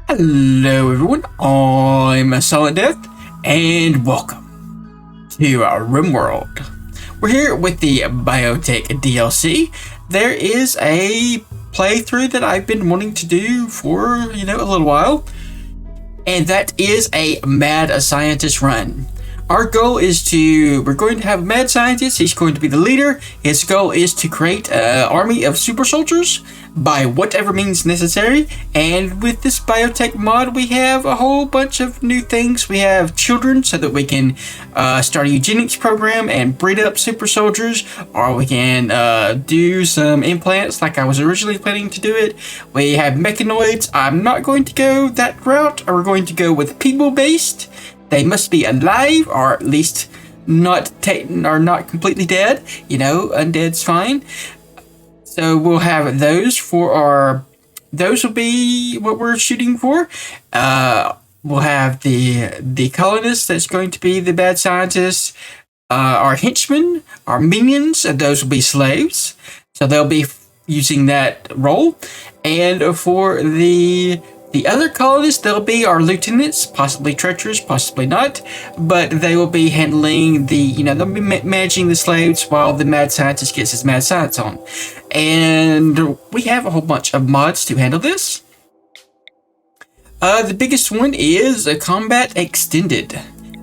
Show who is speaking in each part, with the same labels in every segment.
Speaker 1: Hello everyone, I'm Solid Death, and welcome to our Rimworld. We're here with the Biotech DLC. There is a playthrough that I've been wanting to do for, a little while, and that is a mad scientist run. Our goal is we're going to have a mad scientist. He's going to be the leader. His goal is to create an army of super soldiers by whatever means necessary. And with this biotech mod, we have a whole bunch of new things. We have children so that we can start a eugenics program and breed up super soldiers, or we can do some implants like I was originally planning to do it. We have mechanoids. I'm not going to go that route. We're going to go with people-based. They must be alive, or at least not completely dead. Undead's fine. So we'll have those those will be what we're shooting for. We'll have the colonists. That's going to be the bad scientists. Our henchmen, our minions, and those will be slaves. So they'll be using that role. And for the other colonists, they'll be our lieutenants, possibly treacherous, possibly not, but they will be handling they'll be managing the slaves while the mad scientist gets his mad science on. And we have a whole bunch of mods to handle this. The biggest one is a combat extended.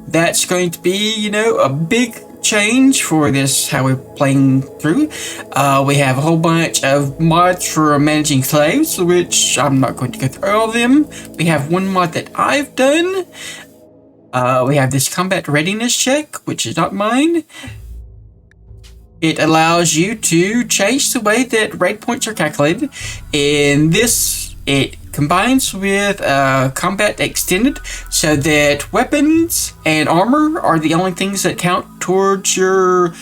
Speaker 1: That's going to be, a big change for this, how we're playing through. We have a whole bunch of mods for managing slaves, which I'm not going to go through all of them. We have one mod that I've done. We have this combat readiness check, which is not mine. It allows you to change the way that raid points are calculated. In this, it combines with combat extended, so that weapons and armor are the only things that count towards your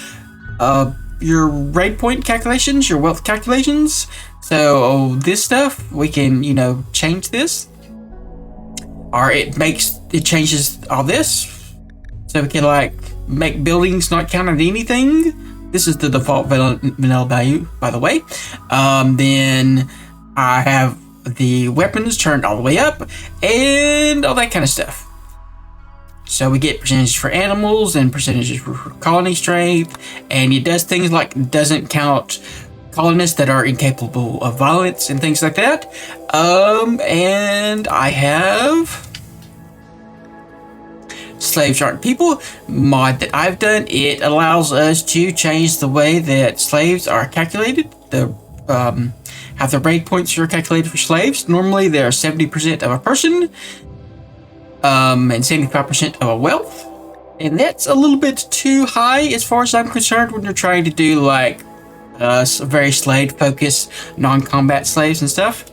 Speaker 1: raid point calculations, your wealth calculations. So this stuff, we can change this, or it changes all this, so we can make buildings not count on anything. This is the default vanilla value, by the way. Then I have the weapons turned all the way up and all that kind of stuff. So we get percentages for animals and percentages for colony strength, and it does things like doesn't count colonists that are incapable of violence and things like that. And I have slaves aren't people mod that I've done. It allows us to change the way that slaves are calculated. How the raid points are calculated for slaves. Normally they're 70% of a person, and 75% of a wealth. And that's a little bit too high as far as I'm concerned when you're trying to do very slave focused non-combat slaves and stuff.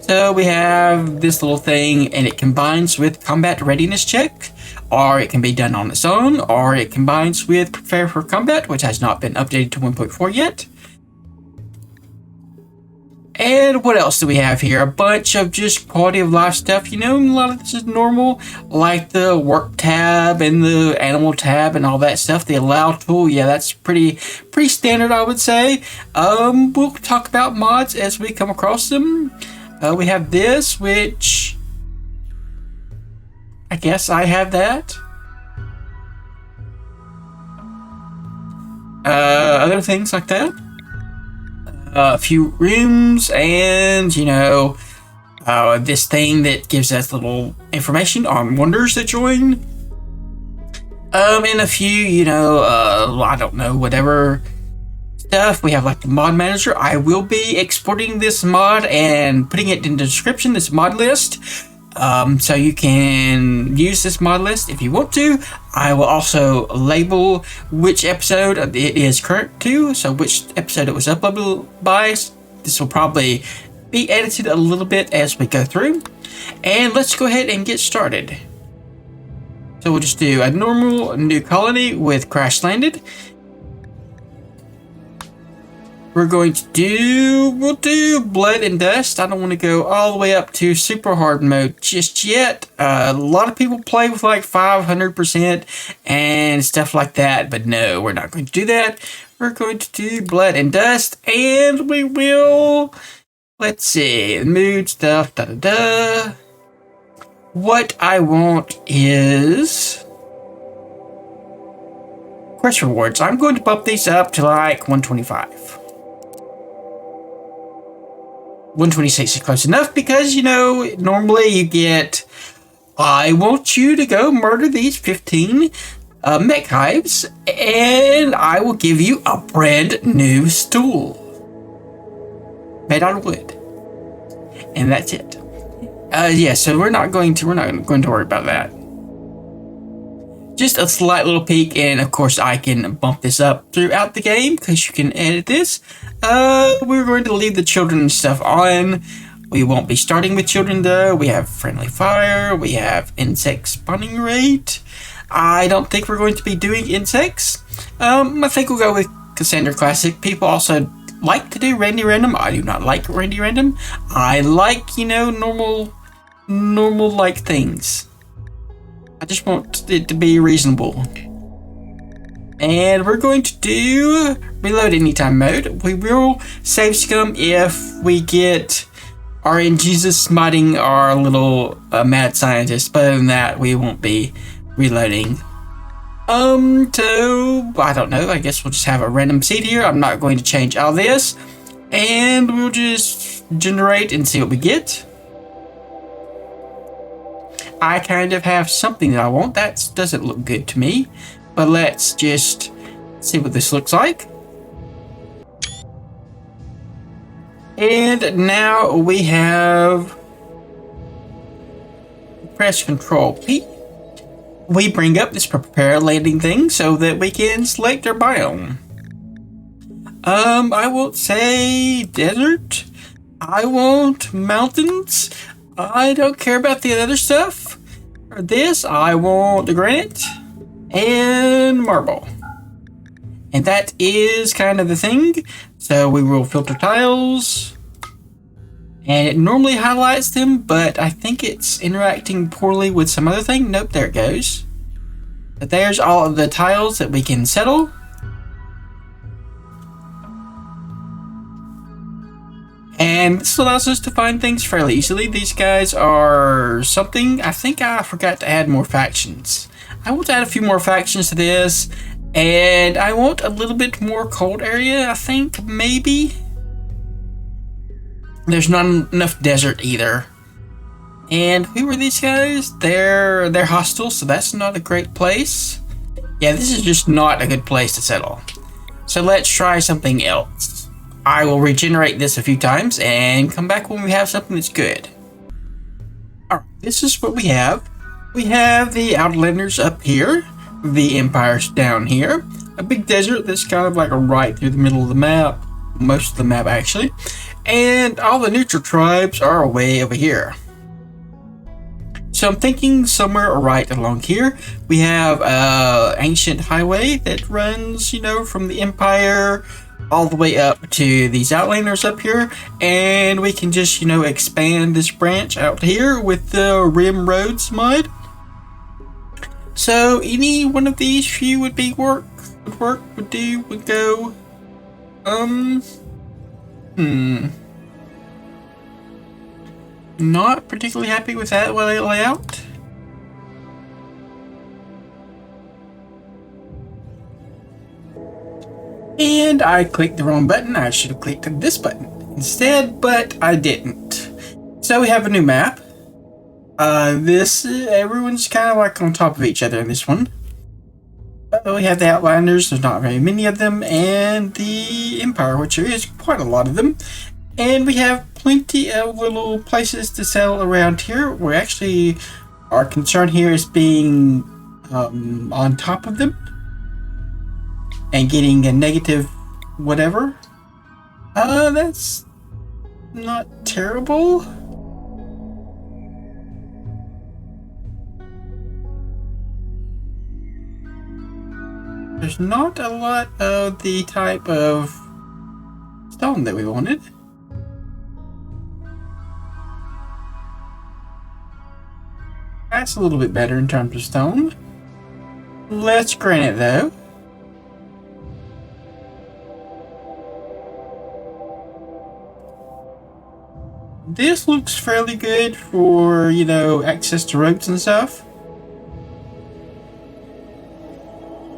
Speaker 1: So we have this little thing, and it combines with combat readiness check, or it can be done on its own, or it combines with prepare for combat, which has not been updated to 1.4 yet. And what else do we have here? A bunch of just quality of life stuff. A lot of this is normal, like the work tab and the animal tab and all that stuff. The allow tool, yeah, that's pretty standard, I would say. We'll talk about mods as we come across them. We have this, which I guess I have that. Other things like that. A few rooms, and this thing that gives us little information on wonders that join. And a few, I don't know, whatever stuff. We have the mod manager. I will be exporting this mod and putting it in the description, this mod list. So you can use this mod list if you want to. I will also label which episode it is current to, so which episode it was uploaded by. This will probably be edited a little bit as we go through. And let's go ahead and get started. So we'll just do a normal new colony with crash landed. We'll do blood and dust. I don't want to go all the way up to super hard mode just yet. A lot of people play with 500% and stuff like that, but no, we're not going to do that. We're going to do blood and dust, and we will, let's see, mood stuff, what I want is quest rewards. I'm going to bump these up to like 125. 126 is close enough because, you know, normally you get, I want you to go murder these 15 mech hives, and I will give you a brand new stool made out of wood. And that's it. Yeah, so we're not going to worry about that. Just a slight little peek, and of course I can bump this up throughout the game because you can edit this. We're going to leave the children and stuff on. We won't be starting with children though. We have friendly fire, we have insect spawning rate. I don't think we're going to be doing insects. I think we'll go with Cassandra Classic. People also like to do Randy Random. I do not like Randy Random. I like, you know, normal like things. I just want it to be reasonable. And we're going to do reload anytime mode. We will save scum if we get RNGesus smiting our little mad scientist. But other than that, we won't be reloading. So I don't know. I guess we'll just have a random seed here. I'm not going to change all this. And we'll just generate and see what we get. I kind of have something that I want. That doesn't look good to me. But let's just see what this looks like. And now we have press Control P. We bring up this prepare landing thing so that we can select our biome. I won't say desert. I want mountains. I don't care about the other stuff. For this, I want the granite and marble. And that is kind of the thing. So we will filter tiles. And it normally highlights them, but I think it's interacting poorly with some other thing. Nope, there it goes. But there's all of the tiles that we can settle. And this allows us to find things fairly easily. These guys are something. I think I forgot to add more factions. I want to add a few more factions to this. And I want a little bit more cold area, I think, maybe. There's not enough desert either. And who are these guys? They're hostile, so that's not a great place. Yeah, this is just not a good place to settle. So let's try something else. I will regenerate this a few times and come back when we have something that's good. Alright, this is what we have. We have the Outlanders up here. The Empire's down here. A big desert that's kind of like right through the middle of the map. Most of the map, actually. And all the neutral tribes are way over here. So I'm thinking somewhere right along here. We have an ancient highway that runs, you know, from the Empire all the way up to these Outlanders up here, and we can just, you know, expand this branch out here with the Rimworld mod. So any one of these few would go. Not particularly happy with that layout. And I clicked the wrong button. I should have clicked this button instead, but I didn't. So we have a new map. Everyone's kind of like on top of each other in this one. We have the Outlanders, there's not very many of them, and the Empire, which there is quite a lot of them. And we have plenty of little places to settle around here. We're actually, our concern here is being on top of them. And getting a negative whatever. That's not terrible. There's not a lot of the type of stone that we wanted. That's a little bit better in terms of stone. Less granite though. This looks fairly good for, you know, access to ropes and stuff.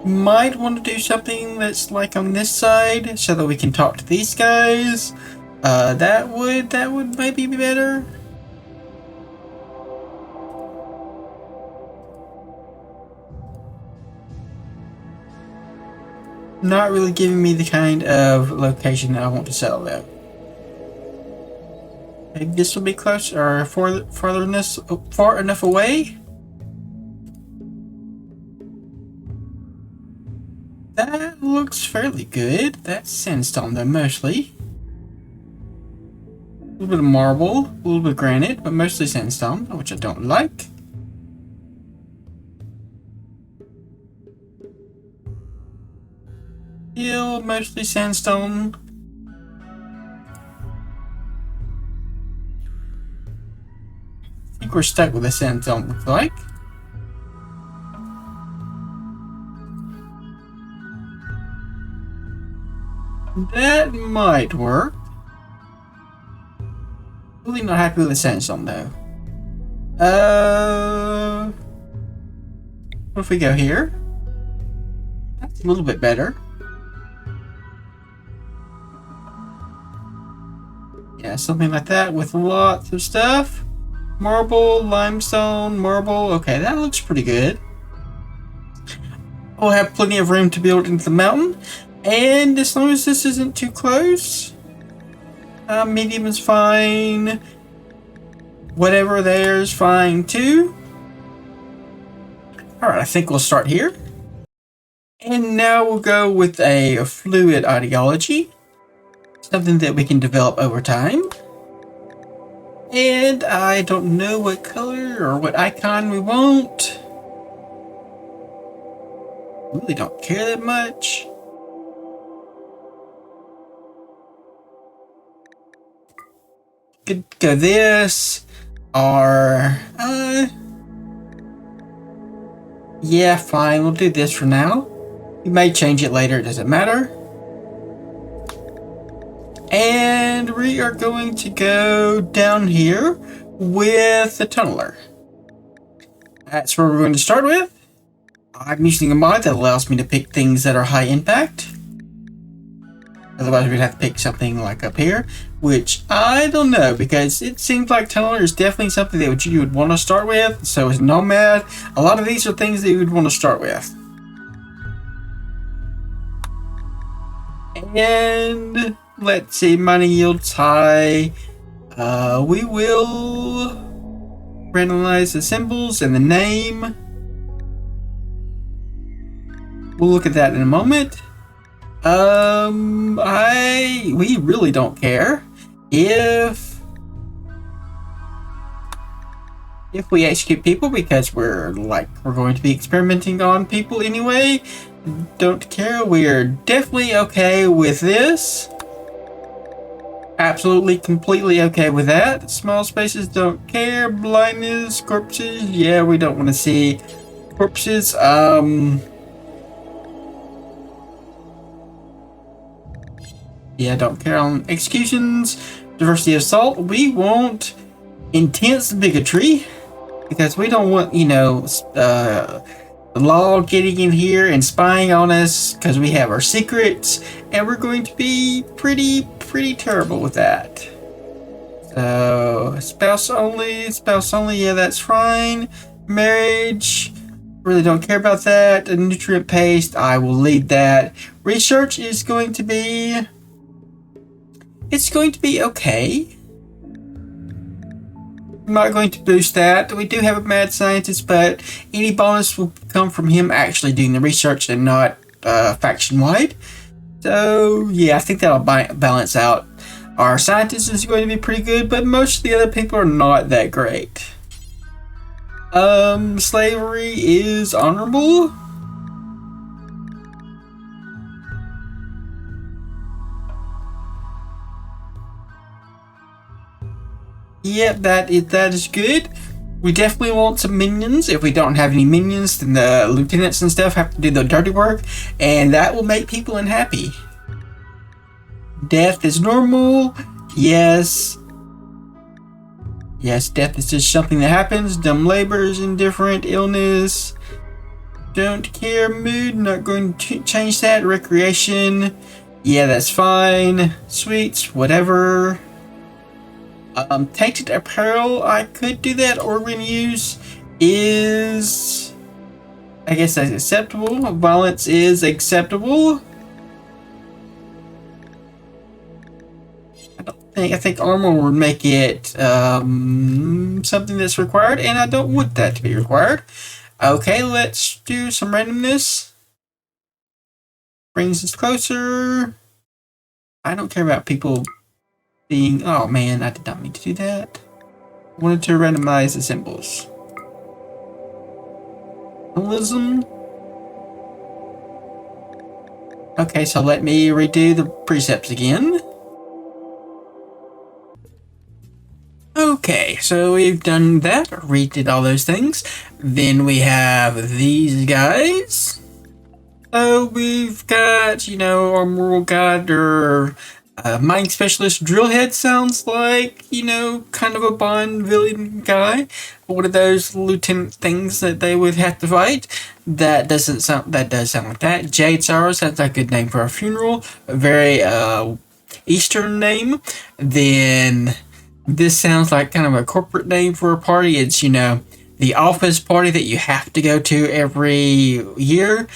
Speaker 1: Might want to do something that's like on this side so that we can talk to these guys. That would maybe be better. Not really giving me the kind of location that I want to settle though. Maybe this will be close or far enough away. That looks fairly good. That's sandstone though, mostly. A little bit of marble, a little bit of granite, but mostly sandstone, which I don't like. Still mostly sandstone. I think we're stuck with the sandstone, looks like. That might work. Really not happy with the sandstone though. What if we go here? That's a little bit better. Yeah, something like that with lots of stuff. Marble, limestone, marble. Okay, that looks pretty good. We'll have plenty of room to build into the mountain. And as long as this isn't too close, medium is fine. Whatever there is fine too. Alright, I think we'll start here. And now we'll go with a fluid ideology. Something that we can develop over time. And I don't know what color or what icon we want. Really don't care that much. Could go this or yeah, fine, we'll do this for now. We may change it later, it doesn't matter. And we are going to go down here with the tunneler. That's where we're going to start with. I'm using a mod that allows me to pick things that are high impact. Otherwise we'd have to pick something like up here, which I don't know, because it seems like tunneler is definitely something that you would want to start with. So is nomad. A lot of these are things that you would want to start with. And let's see, money yields high. We will randomize the symbols and the name. We'll look at that in a moment. We really don't care if we execute people, because we're going to be experimenting on people anyway. Don't care. We're definitely okay with this. Absolutely, completely okay with that. Small spaces, don't care. Blindness, corpses, yeah, we don't want to see corpses. Yeah, don't care on executions. Diversity of assault, we want intense bigotry, because we don't want, you know, the law getting in here and spying on us because we have our secrets, and we're going to be pretty terrible with that. So spouse only, yeah, that's fine. Marriage, really don't care about that. A nutrient paste, I will leave that. Research is going to be, it's going to be okay. I'm not going to boost that. We do have a mad scientist, but any bonus will come from him actually doing the research and not faction-wide. So yeah, I think that'll balance out. Our scientist is going to be pretty good, but most of the other people are not that great. Slavery is honorable. Yep, that is good. We definitely want some minions. If we don't have any minions, then the lieutenants and stuff have to do the dirty work, and that will make people unhappy. Death is normal. Yes. Yes, death is just something that happens. Dumb labor is indifferent. Illness. Don't care. Mood. Not going to change that. Recreation. Yeah, that's fine. Sweets. Whatever. Tainted apparel. I could do that. Organ use is... I guess that's acceptable. Violence is acceptable. I think armor would make it something that's required, and I don't want that to be required. Okay, let's do some randomness. Brings us closer. I don't care about people being... Oh man, I did not mean to do that. I wanted to randomize the symbols. Realism. Okay, so let me redo the precepts again. Okay, so we've done that, redid all those things. Then we have these guys. So we've got, you know, our moral guide or mining specialist. Drillhead sounds like, you know, kind of a Bond villain guy. One of those lieutenant things that they would have to fight. That does sound like that. Jade Sorrow sounds like a good name for a funeral. A very Eastern name. Then this sounds like kind of a corporate name for a party. It's, you know, the office party that you have to go to every year.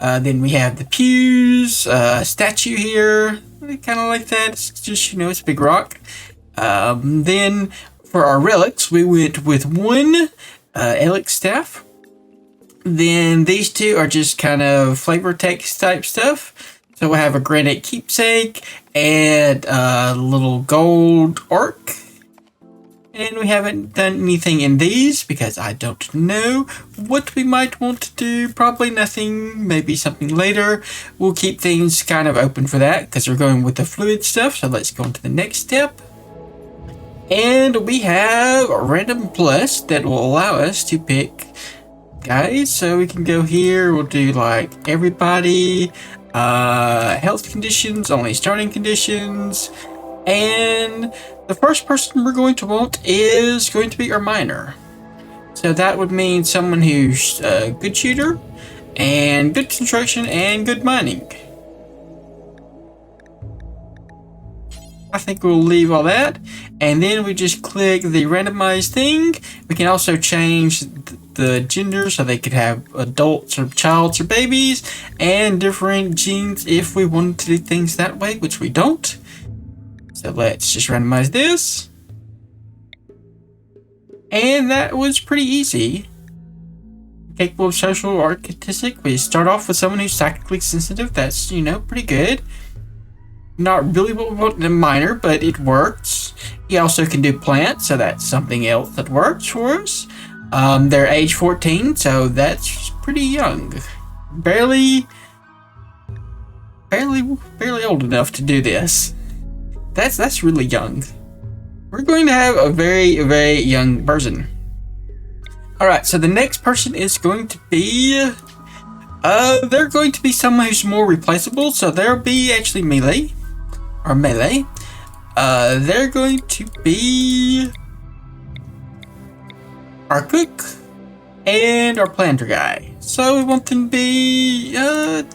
Speaker 1: Then we have the pews, statue here, kind of like that. It's just, you know, it's a big rock. Then for our relics, we went with one Elix staff. Then these two are just kind of flavor text type stuff. So we have a granite keepsake and a little gold arc. And we haven't done anything in these because I don't know what we might want to do. Probably nothing, maybe something later. We'll keep things kind of open for that because we're going with the fluid stuff. So let's go on to the next step. And we have a random plus that will allow us to pick guys. So we can go here. We'll do like everybody. Health conditions, only starting conditions, and the first person we're going to want is going to be our miner. So that would mean someone who's a good shooter, and good construction, and good mining. I think we'll leave all that, and then we just click the randomize thing. We can also change the gender so they could have adults or childs or babies and different genes if we wanted to do things that way, which we don't. So let's just randomize this. And that was pretty easy. Capable of social or artistic. We start off with someone who's psychically sensitive. That's, you know, pretty good. Not really what we want in a miner, but it works. He also can do plants, so that's something else that works for us. They're age 14, so that's pretty young. Barely old enough to do this. That's really young. We're going to have a very, very young person. Alright, so the next person is going to be... they're going to be someone who's more replaceable, so they'll be actually melee. Or melee. They're going to be... our cook and our planter guy. So we want them to be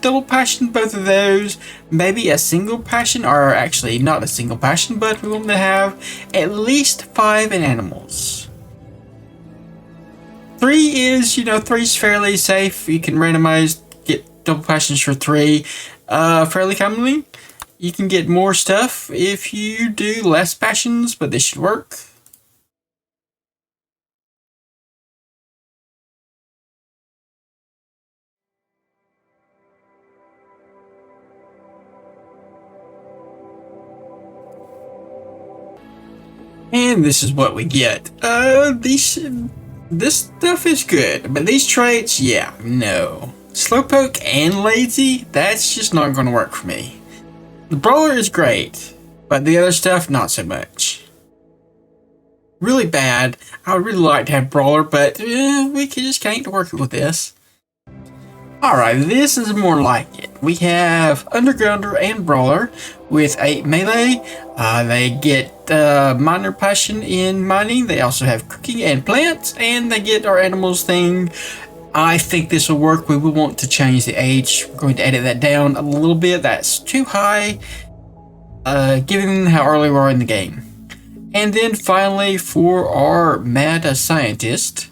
Speaker 1: double passion, both of those. Maybe a single passion, or actually not a single passion, but we want them to have at least 5 in animals. 3 is, you know, 3 is fairly safe. You can randomize, get double passions for 3 fairly commonly. You can get more stuff if you do less passions, but this should work. And this is what we get. This stuff is good, but these traits, yeah, no. Slowpoke and lazy, that's just not going to work for me. The brawler is great, but the other stuff, not so much. Really bad. I would really like to have brawler, but we just can't work with this. Alright, this is more like it. We have Undergrounder and Brawler with 8 melee. They get minor passion in mining. They also have cooking and plants, and they get our animals thing. I think this will work. We will want to change the age. We're going to edit that down a little bit. That's too high, given how early we are in the game. And then finally, for our mad scientist,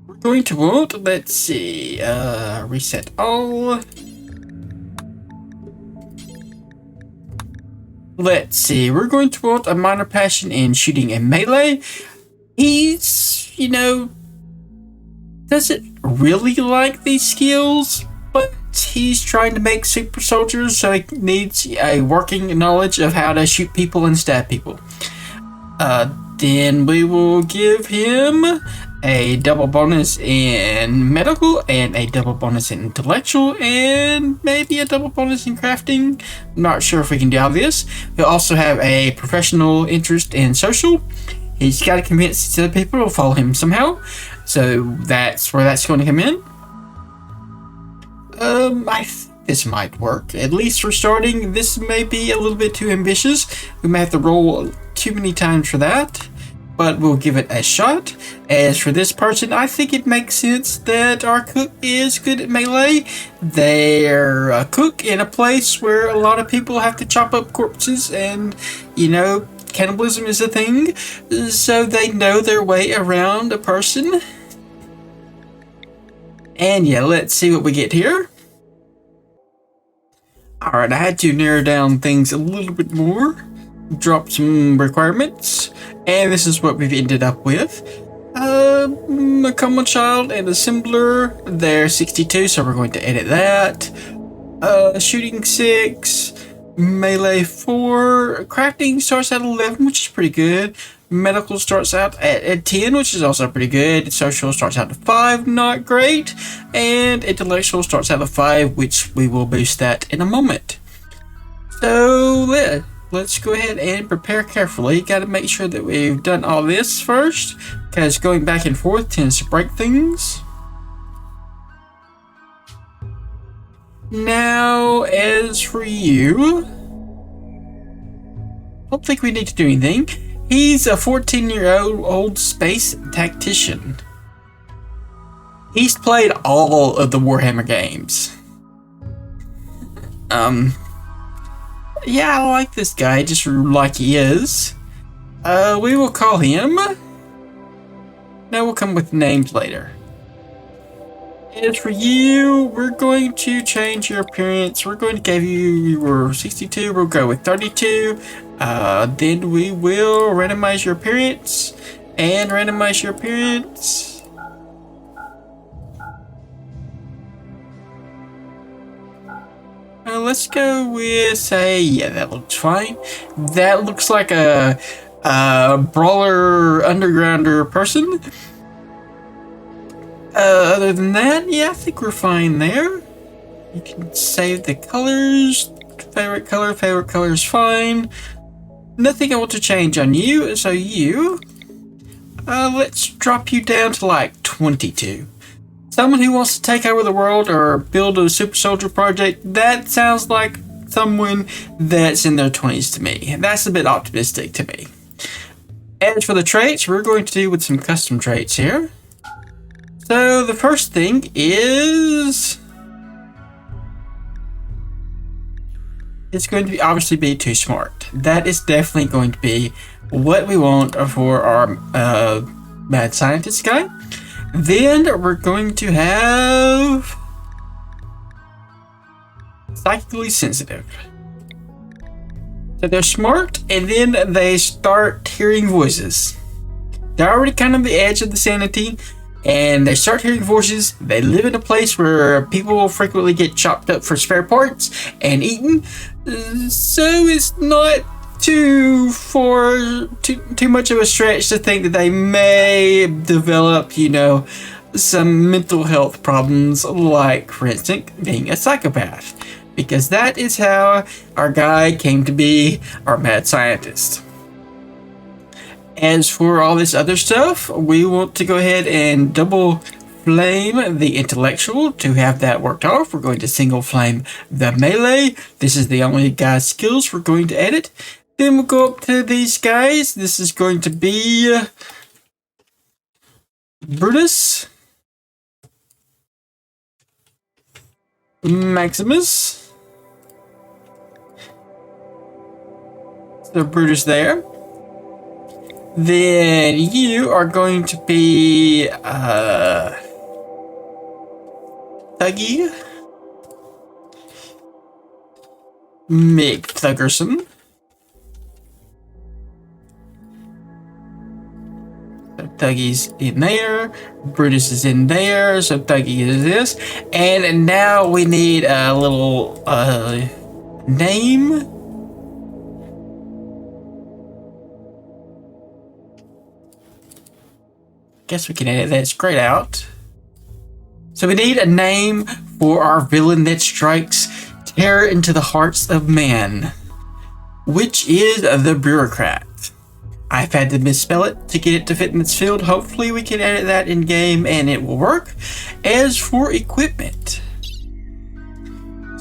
Speaker 1: we're going to want, let's see, reset all. Let's see, we're going to want a minor passion in shooting and melee. He's, doesn't really like these skills, but he's trying to make super soldiers, so he needs a working knowledge of how to shoot people and stab people. Then we will give him a double bonus in medical and a double bonus in intellectual and maybe a double bonus in crafting. I'm not sure if we can do all this. He'll also have a professional interest in social. He's got to convince these other people to follow him somehow. So that's where that's going to come in. I think this might work. At least for starting, this may be a little bit too ambitious. We may have to roll too many times for that, but we'll give it a shot. As for this person, I think it makes sense that our cook is good at melee. They're a cook in a place where a lot of people have to chop up corpses and, cannibalism is a thing, so they know their way around a person. And yeah, let's see what we get here. Alright, I had to narrow down things a little bit more, drop some requirements, and this is what we've ended up with. A common child and assembler, they're 62, so we're going to edit that. Shooting 6, melee 4, crafting starts at 11, which is pretty good. Medical starts out at 10, which is also pretty good. Social starts out at 5, not great. And intellectual starts out at 5, which we will boost that in a moment. So let's go ahead and prepare carefully. Got to make sure that we've done all this first, because going back and forth tends to break things. Now, as for you, I don't think we need to do anything. He's a 14-year-old space tactician. He's played all of the Warhammer games. Yeah, I like this guy, just like he is. We will call him. Now we'll come with names later. As for you, we're going to change your appearance. We're going to give you were 62. We'll go with 32. Then we will randomize your appearance and randomize your appearance. Let's go with yeah, that looks fine. That looks like a brawler undergrounder person. Other than that, yeah, I think we're fine there. You can save the colors. Favorite color is fine. Nothing I want to change on you, so you, let's drop you down to like 22. Someone who wants to take over the world or build a super soldier project, that sounds like someone that's in their 20s to me. That's a bit optimistic to me. As for the traits, we're going to do with some custom traits here. So the first thing is it's going to be obviously be too smart. That is definitely going to be what we want for our mad scientist guy. Then we're going to have psychically sensitive. So they're smart, and then they start hearing voices. They're already kind of the edge of the sanity, and they start hearing voices. They live in a place where people frequently get chopped up for spare parts and eaten. So it's not too much of a stretch to think that they may develop, some mental health problems, like, for instance, being a psychopath. Because that is how our guy came to be our mad scientist. As for all this other stuff, we want to go ahead and double flame the intellectual to have that worked off. We're going to single flame the melee. This is the only guy's skills we're going to edit. Then we'll go up to these guys. This is going to be Brutus, Maximus. So Brutus there. Then you are going to be Thuggy, McThuggerson. So Thuggy's in there, Brutus is in there, so Thuggy is this. And now we need a little name. Guess we can edit that straight out. So we need a name for our villain that strikes terror into the hearts of man, which is the Bureaucrat. I've had to misspell it to get it to fit in its field. Hopefully we can edit that in game and it will work. As for equipment,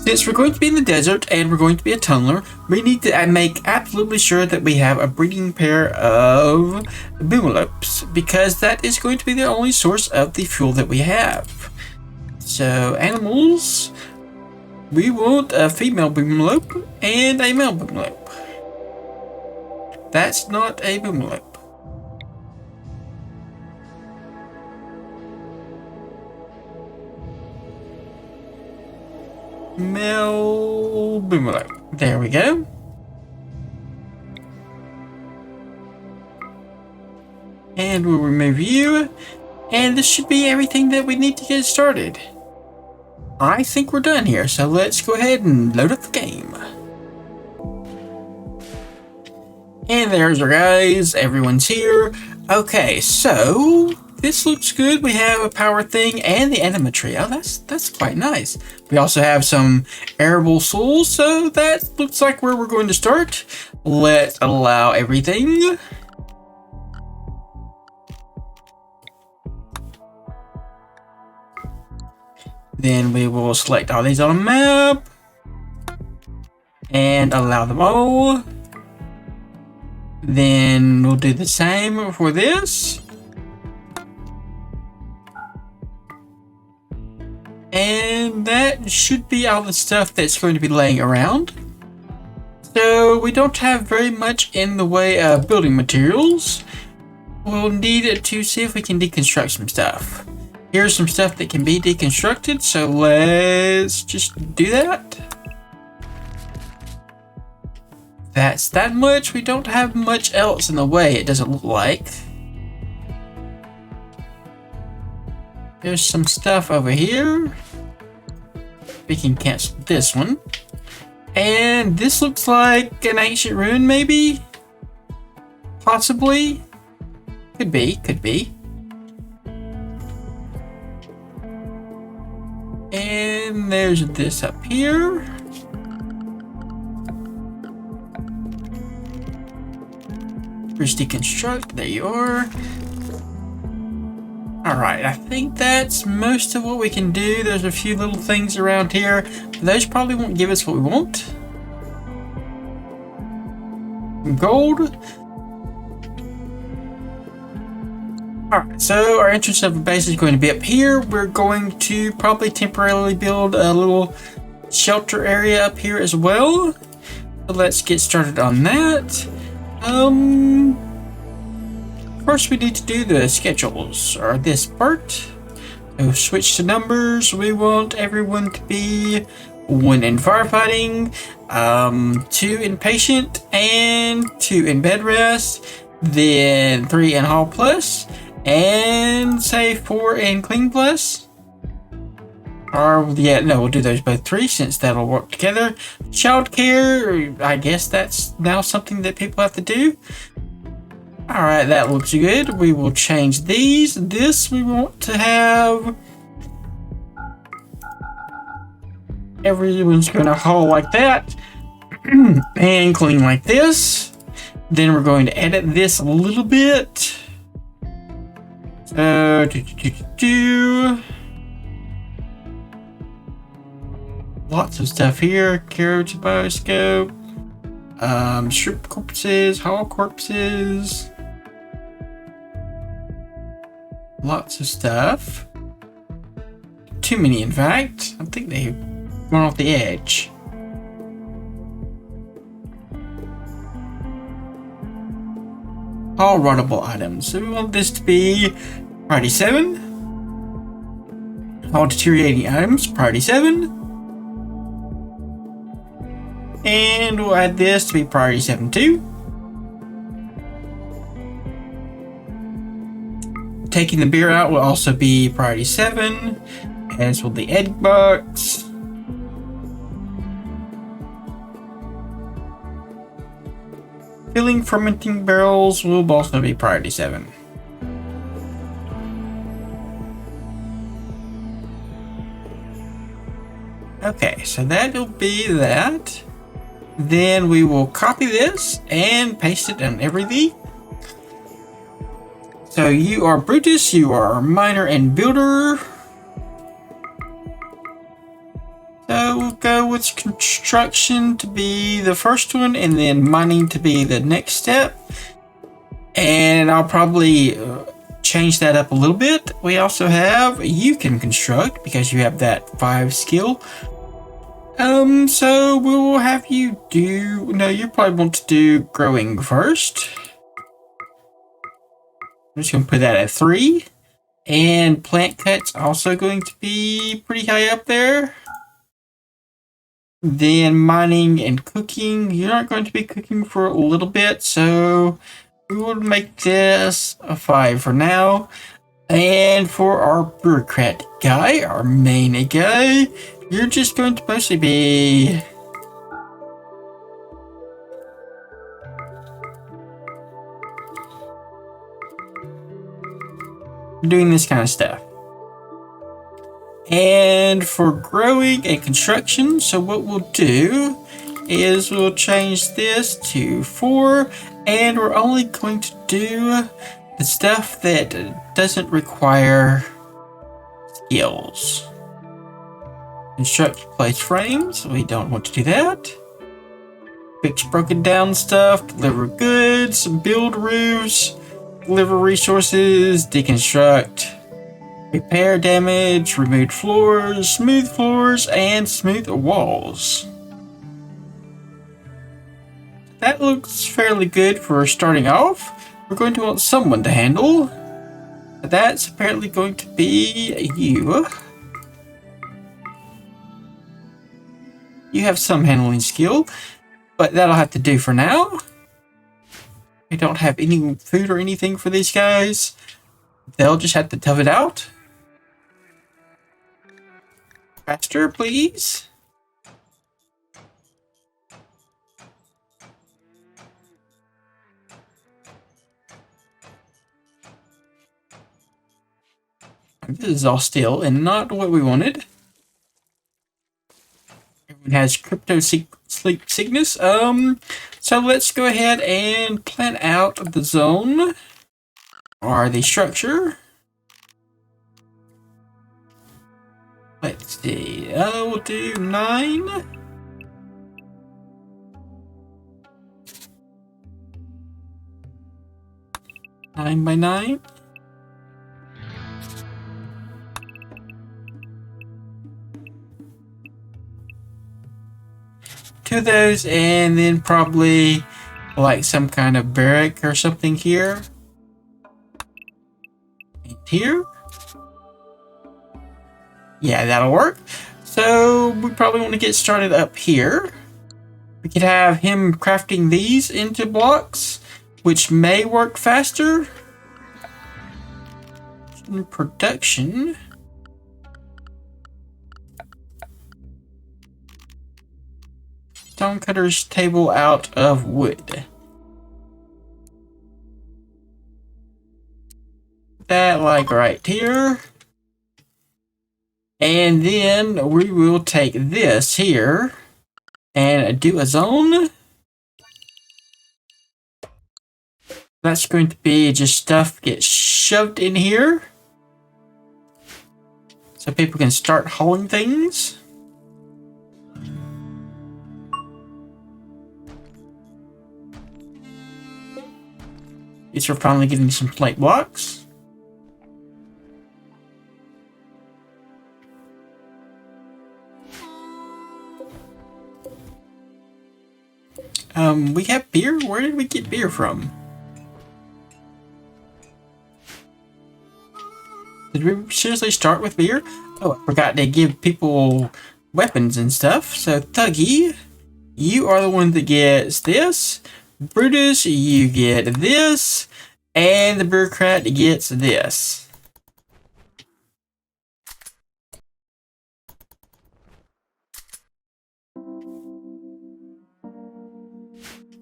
Speaker 1: since we're going to be in the desert and we're going to be a tunneler, we need to make absolutely sure that we have a breeding pair of boomalopes, because that is going to be the only source of the fuel that we have. So animals, we want a female boomalope and a male boomalope. That's not a boomalope. Male boomalope. There we go. And we'll remove you. And this should be everything that we need to get started. I think we're done here, so let's go ahead and load up the game. And there's our guys. Everyone's here. Okay, so this looks good. We have a power thing and the animatry. Oh, that's quite nice. We also have some arable souls, so that looks like where we're going to start. Let's allow everything. Then we will select all these on a map and allow them all. Then we'll do the same for this. And that should be all the stuff that's going to be laying around. So we don't have very much in the way of building materials. We'll need to see if we can deconstruct some stuff. Here's some stuff that can be deconstructed, so let's just do that. That's that much. We don't have much else in the way, it doesn't look like. There's some stuff over here. We can cancel this one. And this looks like an ancient ruin, maybe? Possibly? Could be, could be. And there's this up here. First deconstruct, there you are. Alright, I think that's most of what we can do. There's a few little things around here. Those probably won't give us what we want. Gold. Alright, so our entrance of the base is going to be up here. We're going to probably temporarily build a little shelter area up here as well. So let's get started on that. First we need to do the schedules, or this part. So switch to numbers. We want everyone to be 1 in firefighting, 2 in patient, and 2 in bed rest, then 3 in hall plus, and say 4 in clean plus. Or yeah, no, we'll do those both 3 since that'll work together. Childcare, I guess that's now something that people have to do. Alright, that looks good. We will change these. This we want to have. Everyone's gonna haul like that. And clean like this. Then we're going to edit this a little bit. Lots of stuff here. Carriage bioscope. Strip corpses, hollow corpses. Lots of stuff. Too many, in fact. I think they've gone off the edge. All runnable items. So we want this to be priority 7. All deteriorating items, priority 7. And we'll add this to be priority 7 too. Taking the beer out will also be priority 7, as will the egg box. Filling fermenting barrels will also be priority 7. Okay, so that'll be that. Then we will copy this and paste it on everything. So you are Brutus, you are miner and builder. So we'll go with construction to be the first one and then mining to be the next step. And I'll probably change that up a little bit. We also have you can construct because you have that 5 skill. So we will have you do, no, you probably want to do growing first. I'm just going to put that at 3. And plant cut's also going to be pretty high up there. Then mining and cooking, you're not going to be cooking for a little bit, so we will make this a 5 for now. And for our bureaucrat guy, our main guy, you're just going to mostly be doing this kind of stuff. And for growing and construction, so what we'll do is we'll change this to 4, and we're only going to do the stuff that doesn't require skills. Construct, place frames, we don't want to do that. Fix broken down stuff, deliver goods, build roofs, deliver resources, deconstruct, repair damage, remove floors, and smooth walls. That looks fairly good for starting off. We're going to want someone to handle. That's apparently going to be you. You have some handling skill, but that'll have to do for now. We don't have any food or anything for these guys. They'll just have to tough it out. Faster, please. This is all steel and not what we wanted. Everyone has crypto sleep sickness. So let's go ahead and plan out the zone or the structure. Let's see. We'll do 9. Nine by 9. Two of those, and then probably like some kind of barrack or something here. And here. Yeah, that'll work. So we probably want to get started up here. We could have him crafting these into blocks, which may work faster. In production. Stonecutter's table out of wood. That like right here. And then we will take this here and do a zone. That's going to be just stuff gets shoved in here. So people can start hauling things. These are finally getting some plate blocks. We have beer? Where did we get beer from? Did we seriously start with beer? Oh, I forgot they give people weapons and stuff. So, Thuggy, you are the one that gets this. Brutus, you get this. And the bureaucrat gets this.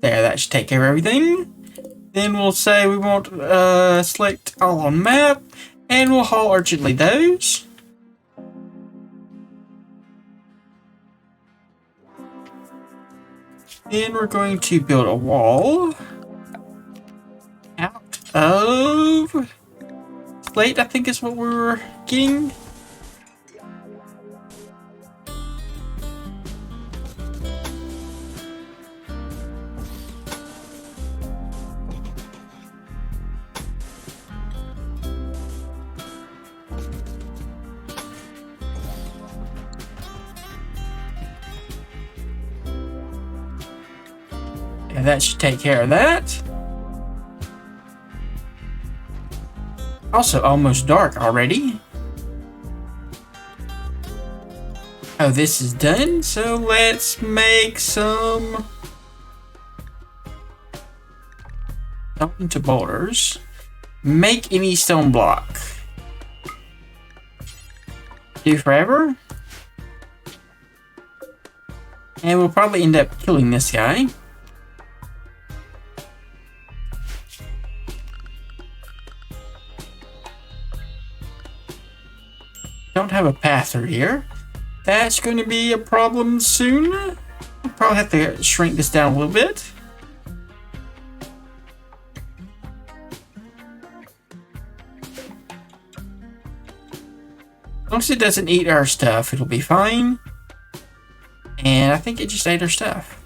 Speaker 1: There, that should take care of everything. Then we'll say we want select all on map. And we'll haul urgently those. Then we're going to build a wall out of slate, I think is what we were getting. And that should take care of that. Also, almost dark already. Oh, this is done, so let's make some dump into boulders. Make any stone block. Do forever. And we'll probably end up killing this guy. Don't have a path through here. That's going to be a problem soon. We'll probably have to shrink this down a little bit. As long as it doesn't eat our stuff, it'll be fine. And I think it just ate our stuff.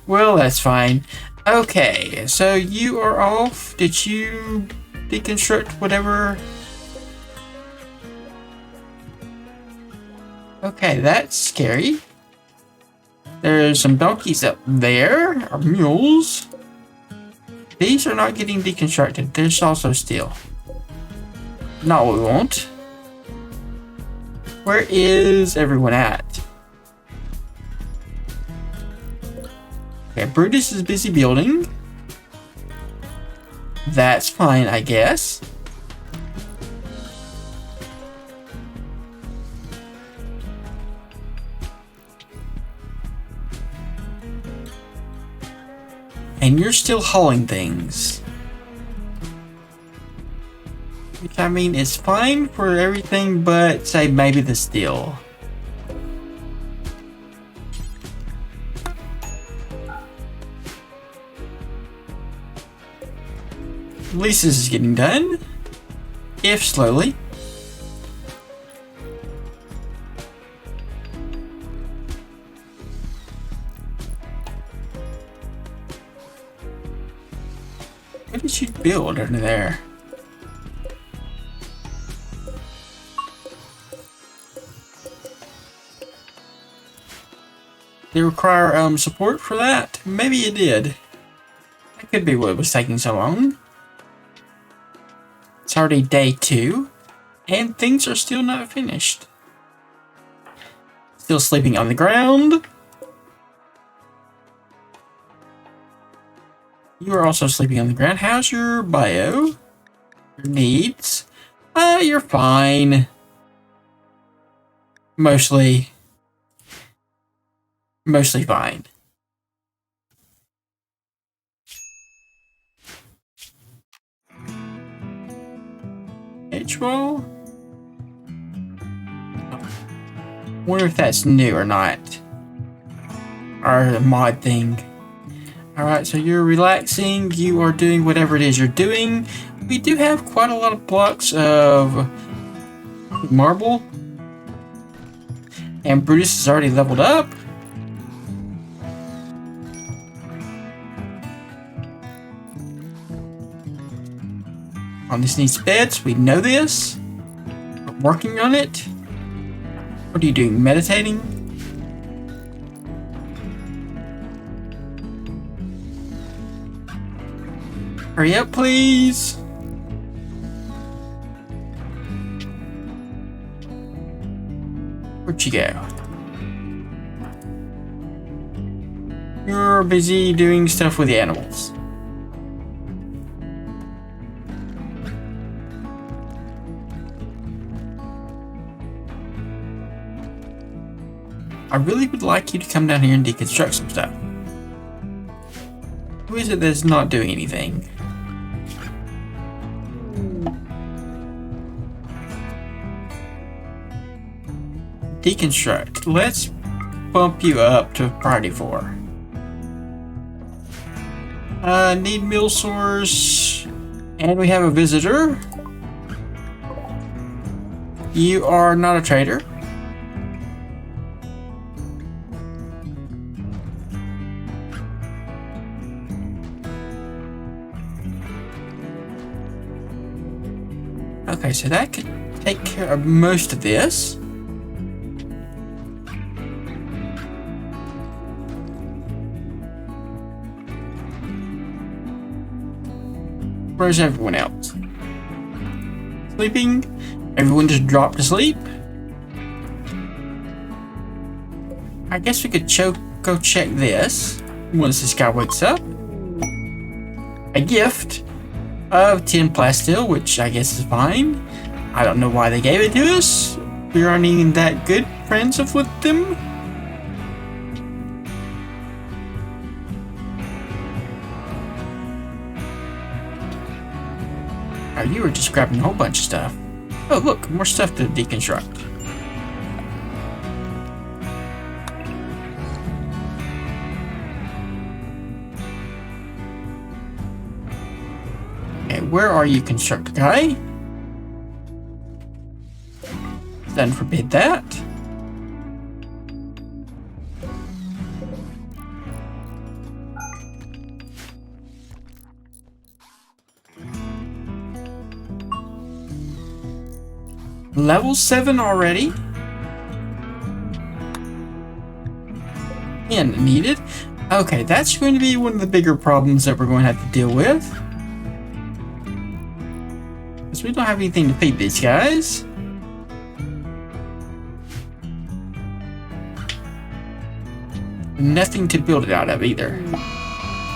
Speaker 1: Well, that's fine. Okay, so you are off. Did you deconstruct whatever? Okay, that's scary. There's some donkeys up there, or mules. These are not getting deconstructed. There's also steel. Not what we want. Where is everyone at? Okay, Brutus is busy building. That's fine, I guess. And you're still hauling things. Which, I mean, is fine for everything but, say, maybe the steel. At least this is getting done, if slowly. What did you build under there? Did it require support for that? Maybe it did. That could be what was taking so long. It's already day 2, and things are still not finished. Still sleeping on the ground. You are also sleeping on the ground. How's your bio? Your needs? You're fine. Mostly fine. H-roll. Wonder if that's new or not. Or a mod thing. Alright, so you're relaxing. You are doing whatever it is you're doing. We do have quite a lot of blocks of marble. And Brutus is already leveled up. On this needs beds. We know this. We're working on it. What are you doing? Meditating? Hurry up, please. Where'd you go? You're busy doing stuff with the animals. I really would like you to come down here and deconstruct some stuff. Who is it that's not doing anything? Deconstruct. Let's bump you up to priority 4. Need meal source. And we have a visitor. You are not a trader. Okay, so that could take care of most of this. Where's everyone else? Sleeping? Everyone just dropped to sleep? I guess we could go check this once this guy wakes up. A gift of 10 plastil, which I guess is fine. I don't know why they gave it to us. We aren't even that good friends with them. Oh, you were just grabbing a whole bunch of stuff. Oh, look, more stuff to deconstruct. Okay, where are you, constructor guy? Then forbid that. Level 7 already. And needed. Okay, that's going to be one of the bigger problems that we're going to have to deal with. Because we don't have anything to feed these guys. Nothing to build it out of either.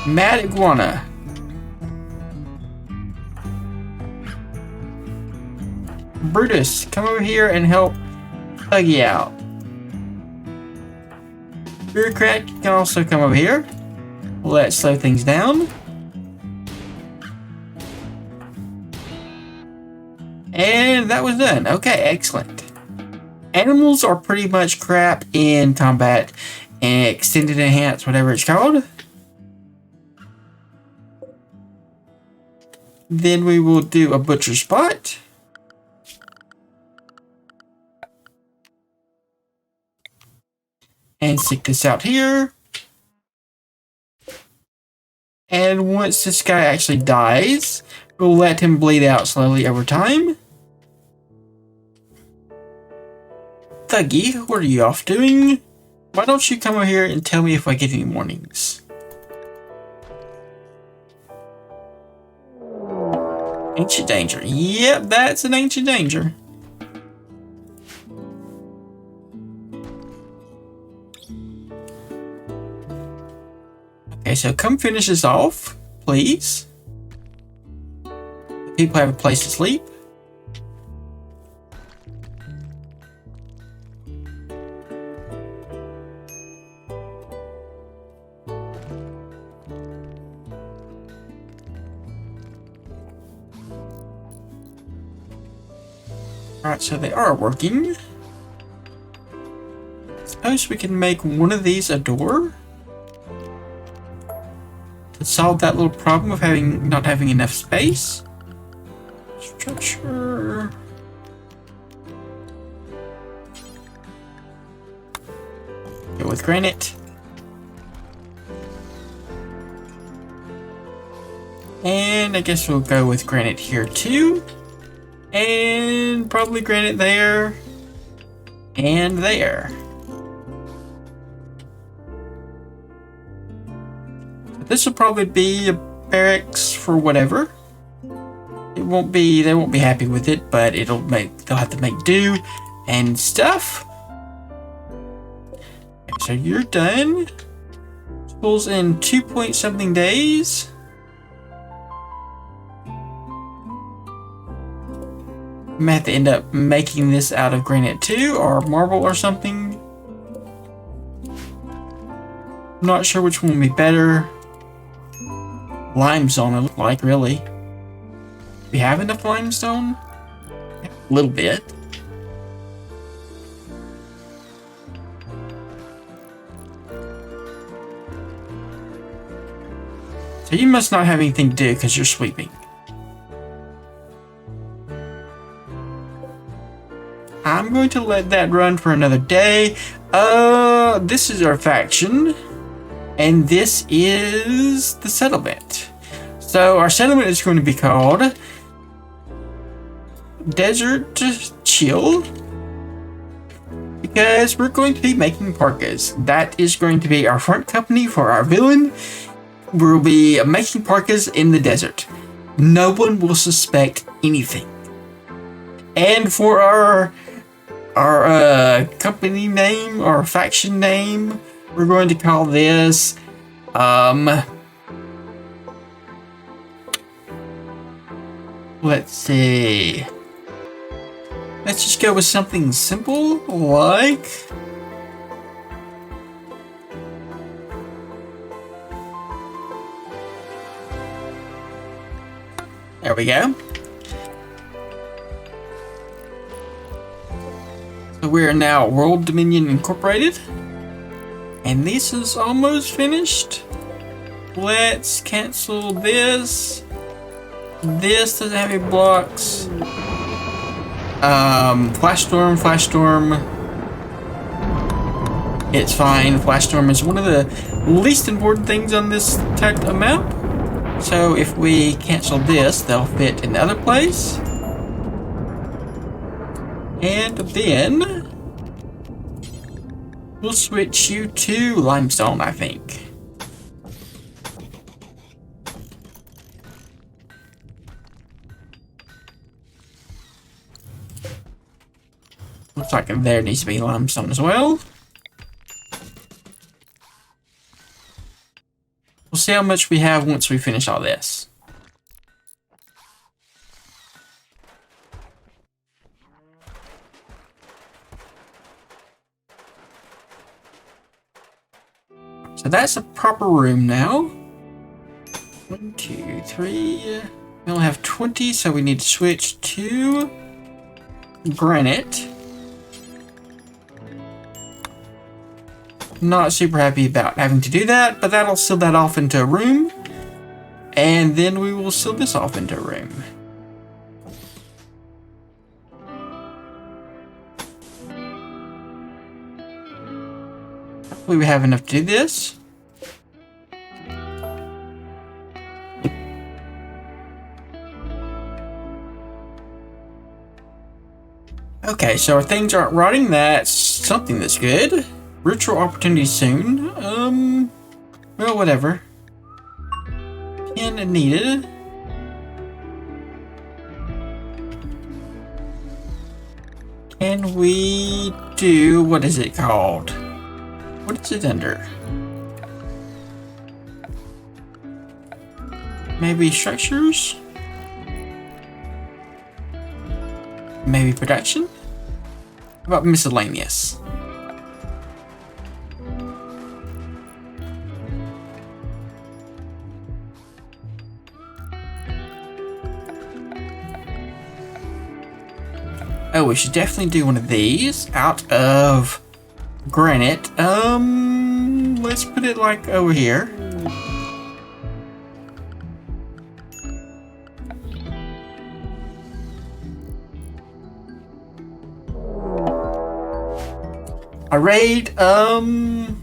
Speaker 1: Mad iguana. Brutus, come over here and help Huggy out. Bureaucrat can also come over here. Let's slow things down. And that was done. Okay, excellent. Animals are pretty much crap in combat and extended enhance, whatever it's called. Then we will do a butcher spot. And stick this out here. And once this guy actually dies, we'll let him bleed out slowly over time. Thuggy, what are you off doing? Why don't you come over here and tell me if I get any warnings? Ancient danger. Yep, that's an ancient danger. Okay, so come finish this off, please. The people have a place to sleep. Alright, so they are working. suppose we can make one of these a door to solve that little problem of not having enough space. Structure. Go with granite. And I guess we'll go with granite here too. And probably granite there. And there. This will probably be a barracks for whatever. They won't be happy with it, but they'll have to make do and stuff. Okay, so you're done. School's in 2 point something days. I may have to end up making this out of granite too, or marble or something. I'm not sure which one would be better. Limestone, it looked like, really. Do we have enough limestone? A little bit. So you must not have anything to do because you're sleeping. I'm going to let that run for another day. This is our faction. And this is the settlement. So our settlement is going to be called Desert Chill. Because we're going to be making parkas. That is going to be our front company for our villain. We'll be making parkas in the desert. No one will suspect anything. And for our company name, our faction name, we're going to call this, let's see. Let's just go with something simple, like, there we go. So we are now World Dominion Incorporated. And this is almost finished. Let's cancel this. This doesn't have any blocks. Flash storm. It's fine. Flash storm is one of the least important things on this type of map. So if we cancel this, they'll fit in the other place. And then we'll switch you to limestone, I think. Looks like there needs to be limestone as well. We'll see how much we have once we finish all this. So that's a proper room now. 1, 2, 3. We only have 20, so we need to switch to granite. Not super happy about having to do that, but that'll seal that off into a room. And then we will seal this off into a room. Hopefully we have enough to do this. Okay, so our things aren't rotting. That's something that's good. Ritual opportunity soon. Well, whatever. Pin needed. Can we do, what is it called? What is it under? Maybe structures? Maybe production? How about miscellaneous? Oh, we should definitely do one of these out of granite. Let's put it like over here. A raid, from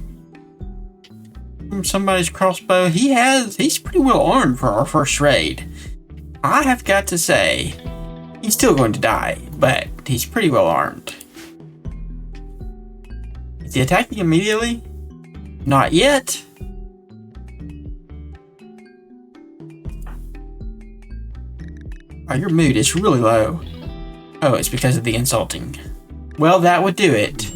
Speaker 1: somebody's crossbow. He's pretty well armed for our first raid. I have got to say, he's still going to die, but he's pretty well armed. Is he attacking immediately? Not yet. Oh, your mood is really low. Oh, it's because of the insulting. Well, that would do it.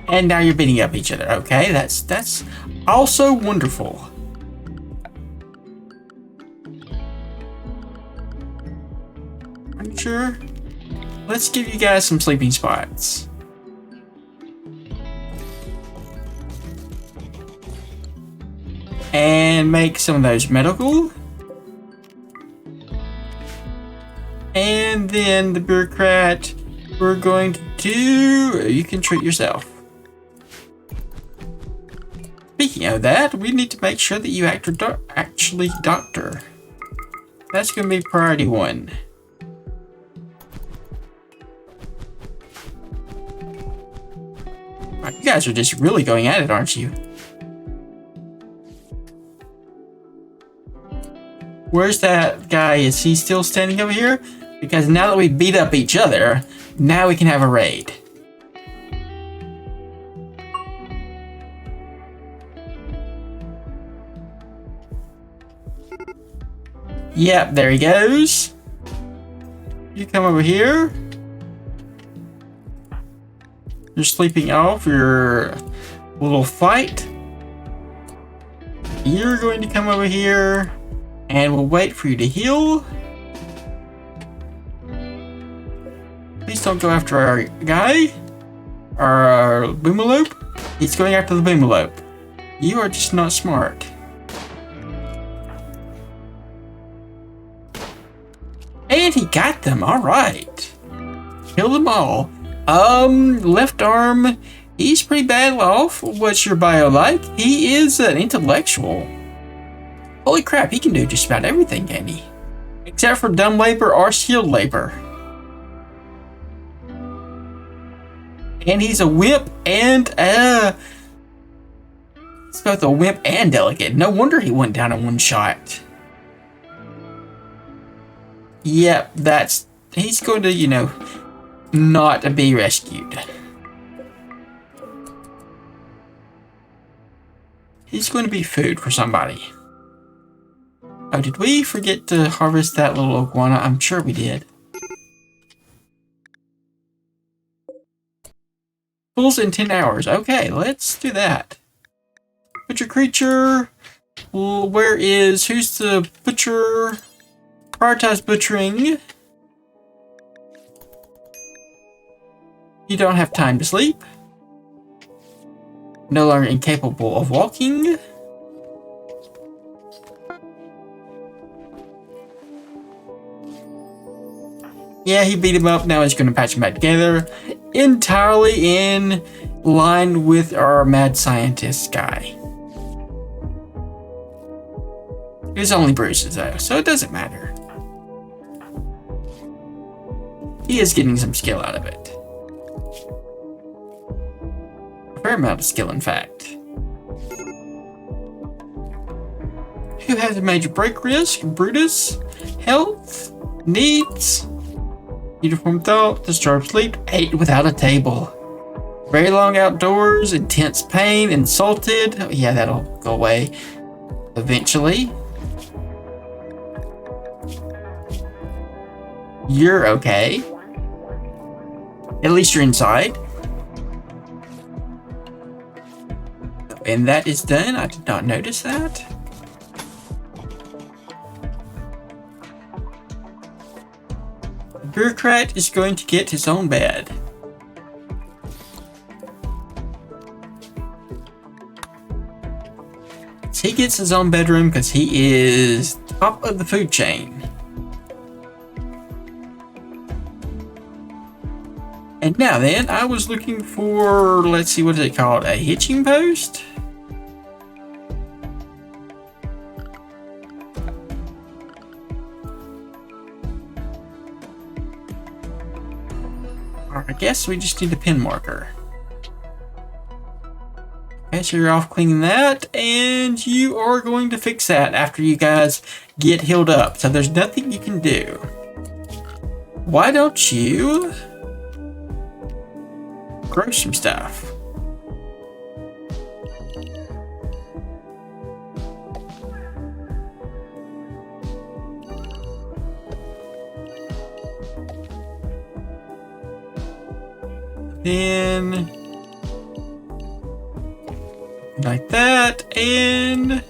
Speaker 1: And now you're beating up each other. Okay, that's also wonderful. Are you sure? Let's give you guys some sleeping spots. And make some of those medical. And then the bureaucrat, we're going to do, you can treat yourself. Speaking of that, we need to make sure that you actually doctor. That's going to be priority 1. Right, you guys are just really going at it, aren't you? Where's that guy? Is he still standing over here? Because now that we beat up each other, now we can have a raid. Yep, there he goes. You come over here. You're sleeping off your little fight. You're going to come over here and we'll wait for you to heal. Please don't go after our guy. Our boomalope. He's going after the boomalope. You are just not smart. And he got them, alright. Killed them all. Left arm, he's pretty bad off. What's your bio like? He is an intellectual. Holy crap, he can do just about everything, can he? Except for dumb labor or skilled labor. And he's a wimp and, he's both a wimp and delicate. No wonder he went down in one shot. Yep, he's going to, you know, not be rescued. He's going to be food for somebody. Oh, did we forget to harvest that little iguana? I'm sure we did. Fulls in 10 hours. Okay, let's do that. Butcher creature. Well, who's the butcher? Prioritize butchering. You don't have time to sleep. No longer incapable of walking. Yeah, he beat him up. Now he's going to patch him back together. Entirely in line with our mad scientist guy. It's only bruises though, so it doesn't matter. He is getting some skill out of it. A fair amount of skill, in fact. Who has a major break risk? Brutus. Health. Needs. Uniform thought. Disturbed sleep. Ate without a table. Very long outdoors. Intense pain. Insulted. Oh, yeah, that'll go away eventually. You're okay. At least you're inside. And that is done. I did not notice that. The bureaucrat is going to get his own bed. So he gets his own bedroom because he is top of the food chain. And And now then, I was looking for, let's see, what is it called? A hitching post? Or I guess we just need a pin marker. Okay, so you're off cleaning that, and you are going to fix that after you guys get healed up. So there's nothing you can do. Why don't you grow some stuff? Then like that, and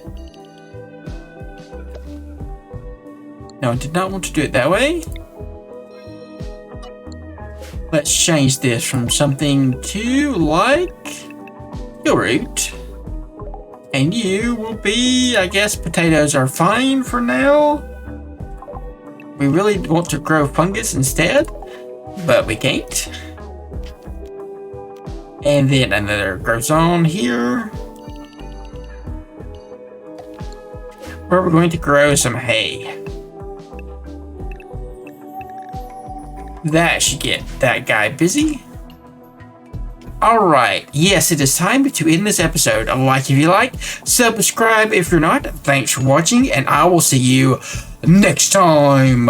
Speaker 1: no, I did not want to do it that way. Let's change this from something to like your root. And you will be, I guess potatoes are fine for now. We really want to grow fungus instead, but we can't. And then another grows on here, where we're going to grow some hay. That should get that guy busy. Alright, yes, it is time to end this episode. Like if you like, subscribe if you're not. Thanks for watching, and I will see you next time.